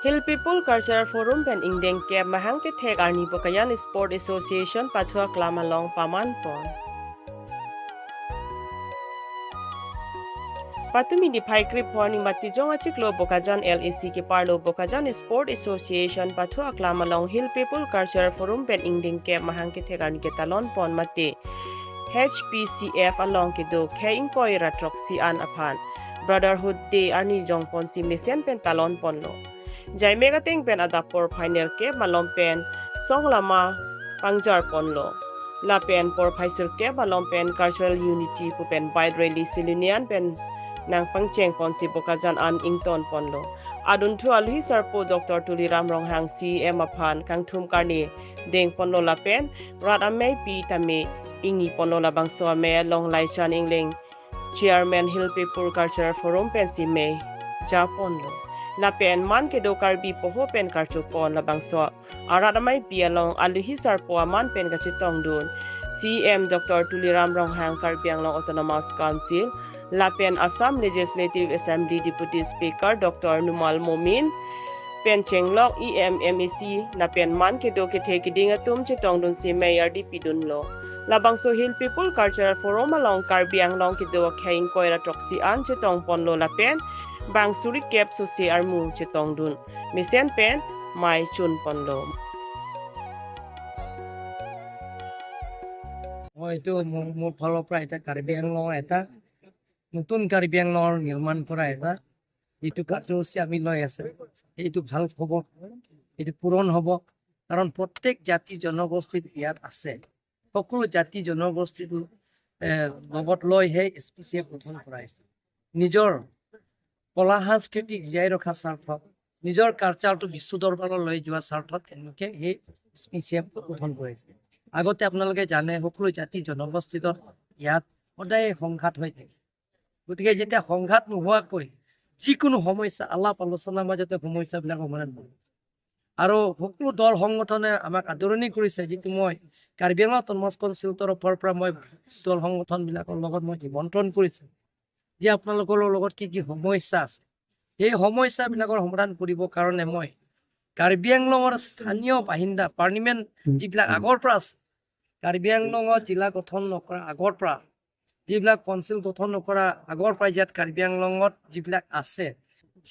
Hill People Culture Forum pen ingdeng ke mahang ke thek arni pokayan Sport Association pathua klamalong paman pon. Patumi di pai krip warning mati jong achik lo bokajan LAC ke parlo bokajan Sport Association pathua klamalong Hill People Culture Forum pen ingdeng ke mahang ke thek arni ke talon pon mati. HPCF along ke do ke ingkoi ratrok si an aphan. Brotherhood Day arni jong pon si mesian pen talon pon lo. Jai mega ting pen adapor final ke malom pen song lama pangjar ponlo la pen por phaisir ke malom pen cultural unity pu pen wide rally silunian pen nang pangcheng pon si bokajan an ington ponlo adun thu alhi sarpo Dr. Tuliram Ronghang CM aphan kangthum karni deng ponlo la pen rat amei pi tame ingi ponlo la bangso me long lai chan ingling Chairman Hill People Culture Forum pen si me ja ponlo la pen man ke do karbi poho pen karchu pon la bangso aradamai pialong aluhi sarpo man pen ka chitong dun CM Dr. Tuliram Ronghang Karbiang Long Autonomous Council la pen Assam Legislative Assembly Deputy Speaker Dr. Numal Momin pen chenglok EMMEC la pen man ke do ke theki dinga tum chitong dun si mayor di pidun lo la bangso Hill People Culture Forum along Karbiang Long ke do khain koira toksi an chitong pon lo la pen bang suri kep so se armu chitong dun misen pen mai chun ponlo এইটো মোৰ ফালৰ পৰা এটা কাৰ্বি আংলঙৰ এটা নতুন কাৰ্বি আংলঙৰ নিৰ্মাণ কৰা এটা এইটো কাৰ্যসূচী আমি লৈ আছে এইটো ভাল হ'ব এইটো পূৰণ হ'ব কাৰণ প্ৰত্যেক জাতি জনগোষ্ঠীত ইয়াত আছে সকলো জাতি জনগোষ্ঠীৰ লগত লৈহে SPCF গঠন কৰা হৈছে নিজৰ কলা সাংস্কৃতিক জীয়াই ৰখাৰ স্বাৰ্থত নিজৰ কালচাৰটো বিশ্ব দৰবাৰলৈ লৈ যোৱাৰ স্বাৰ্থত তেওঁলোকে সেই SPCF গঠন কৰিছে আগতে আপোনালোকে জানে সকলো জাতি জনগোষ্ঠীত ইয়াত সদায় সংঘাত হৈ থাকে গতিকে যেতিয়া সংঘাত নোহোৱাকৈ যিকোনো সমস্যা আলাপ আলোচনাৰ মাজতে সমস্যাবিলাক সমাধান কৰে আৰু সকলো দল সংগঠনে আমাক আদৰণি কৰিছে যিটো মই কাৰ্বি আংলং অটোনমাছ কাউন্সিলৰ তৰফৰ পৰা মই দল সংগঠনবিলাকৰ লগত মই নিমন্ত্ৰণ কৰিছোঁ যে আপোনালোকৰ লগত কি কি সমস্যা আছে সেই সমস্যাবিলাকৰ সমাধান কৰিবৰ কাৰণে মই কাৰ্বি আংলঙৰ স্থানীয় বাসিন্দা পাৰ্লিমেণ্ট যিবিলাক আগৰ পৰা আছে কাৰ্বি আংলঙৰ জিলা গঠন নকৰা আগৰ পৰা যিবিলাক কাউন্সিল গঠন নকৰা আগৰ পৰা ইয়াত কাৰ্বি আংলঙত যিবিলাক আছে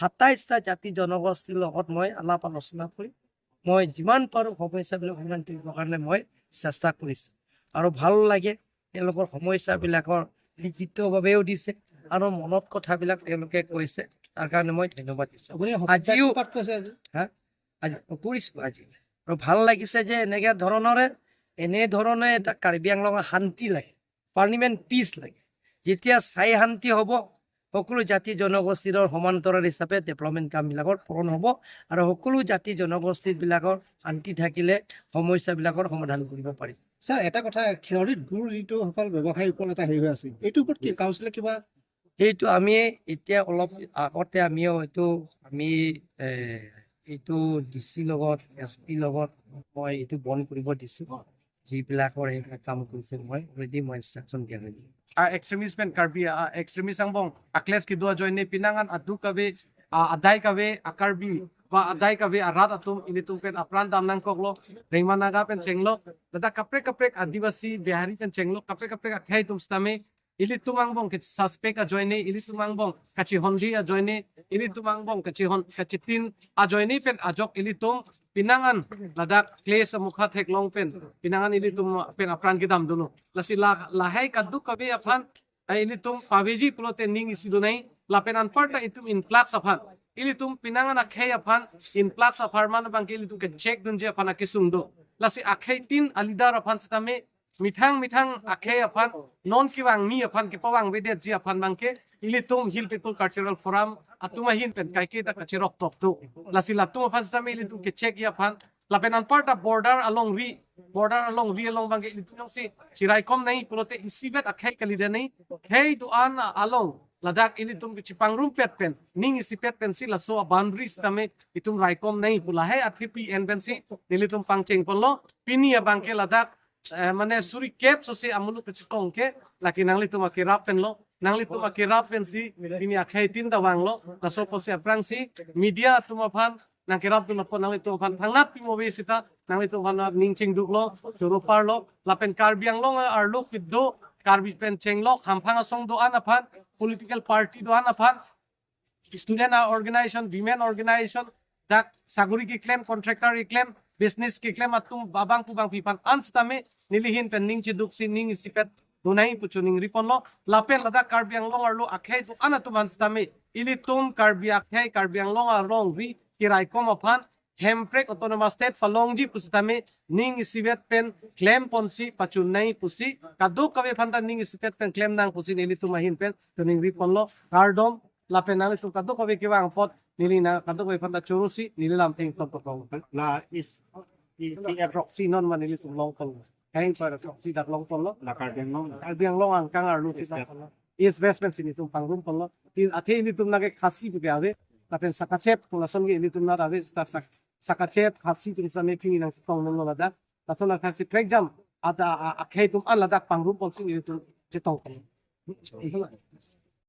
২৭টা জাতি জনগোষ্ঠীৰ লগত মই আলাপ আলোচনা কৰি মই যিমান পাৰোঁ সমস্যাবিলাক সমাধান কৰিবৰ কাৰণে মই চেষ্টা কৰিছোঁ আৰু ভাল লাগে তেওঁলোকৰ সমস্যাবিলাকৰ লিখিতভাৱেও দিছে আৰু মনত কথাবিলাক তেওঁলোকে কৈছে তাৰ কাৰণে মই ধন্যবাদ দিছোঁ আজিও আজি কৰিছোঁ আজি আৰু ভাল লাগিছে যে এনেধৰণে এটা কাৰ্বি আংলঙৰ শান্তি লাগে পাৰ্লিমেণ্ট পিচ লাগে যেতিয়া স্থায়ী শান্তি হ'ব সকলো জাতি জনগোষ্ঠীৰ সমান্তৰাল হিচাপে ডেভেলপমেণ্ট কামবিলাকৰ পূৰণ হ'ব আৰু সকলো জাতি জনগোষ্ঠীবিলাকৰ শান্তি থাকিলে সমস্যাবিলাকৰ সমাধান কৰিব পাৰি স্যাৰ এটা কথা খেয়ৰিত গুৰ যিটো সকল ব্যৱসায়ীৰ ওপৰত এটা হেৰি হৈ আছে এইটোৰ ওপৰত কি কাউন্সিলে কিবা সেইটো আমি এতিয়া অলপ আগতে আমিও আমি এইটো DC লগত SP লগত মই এইটো বন্ধ কৰিব দিছোঁ যিবিলাকৰ এইবিলাক কাম কৰিছে মই অলৰেডি মই ইনষ্ট্ৰাকশ্যন দিয়া হৈ দিলোঁ extremism karbi extremism bong akles ki dua join ne pinangan adu kabe adai kabe akarbi wa adai kabe arat atum ini tum pen apran dam nang koklo reimanaga pen chenglo dada kaprek adivasi bihari pen chenglo kaprek akhai tum stame ili tumang bong ke suspect a join ne ili tumang bong kachi hondi a join ne ili tumang bong kachi tin a join ne pen ajok ili tum pinangan ladak clay sa mukha thek long pen pinangan ili tum pen apran ki dam duno lasi lahai kaddu kabe aphan ili tum paveji plote ning isi dunai lapen anparta itum in flux aphan ili tum pinangan akhai aphan in flux apharman bang ili tum ke check dunje aphan akisungdo lasi akhai tin alidar aphan stame mithang akhai aphan non kiwang mi aphan ki pawang vedet ji aphan bangke ili tum Hill People Cultural Forum atuma hin pen kai ke ta kachirok tok tu lasi latum aphan stame ili tum ke check ya aphan lapenan parta border along vi along bangke ili tum si chirai kom nai pulote isivet akhai kalide nai khei tu an along ladak ini tum chipang room pet pen ning isi pet pen si la so boundaries tame itum raikom nai pulahe athipi en pen si nilitum pangcheng ponlo pini abangke ladak mane suri kep so si amulu kechikong ke laki nangli tu makirap pen lo nangli tu makirap pen si ini akhai tin da wanglo la so po si aprang si media tu maphan nang kirap tu napon nang itu pan thangnat pimowi sita nang itu pan ningching duklo churu parlo lapen karbiang long arlo kiddo karbi pen chenglok hamphang song do anapan political party do anapan student organization women organization dak saguri ki claim contractor ki claim business ki claim atum babang pubang pipan anstame nilihin pen ning chiduk si ning sipet dunai puchuning ripon lo lapen lada karbiang long arlo akhai tu anatum anstame ilitum karbi akhai karbiang long arong ri kirai kom apan hemprek autonomous state falongji pusitame ning isibet pen claim ponsi pachunai pusi kadu kawe phanta ning isibet pen claim nang pusi nili tumahin pen tuning ripon lo kardom lapen nang itu kadu kawe kiwang pot nili na kadu kawe phanta churusi nili lam ting top top La is proxy non man nili tum long pon kain para proxy dak long pon lo la karbiang long karbiang long ang kang arlu si dak is investment sini tum pangrum pon lo tin ate ini tum nage khasi pe ave lapen sakachep kulason ge ini tum na ave sta sakachet khasi tum sa me pingi nang tong nong lada tason na khasi prek jam ada akhai tum an lada pangrum pon sini tum chetong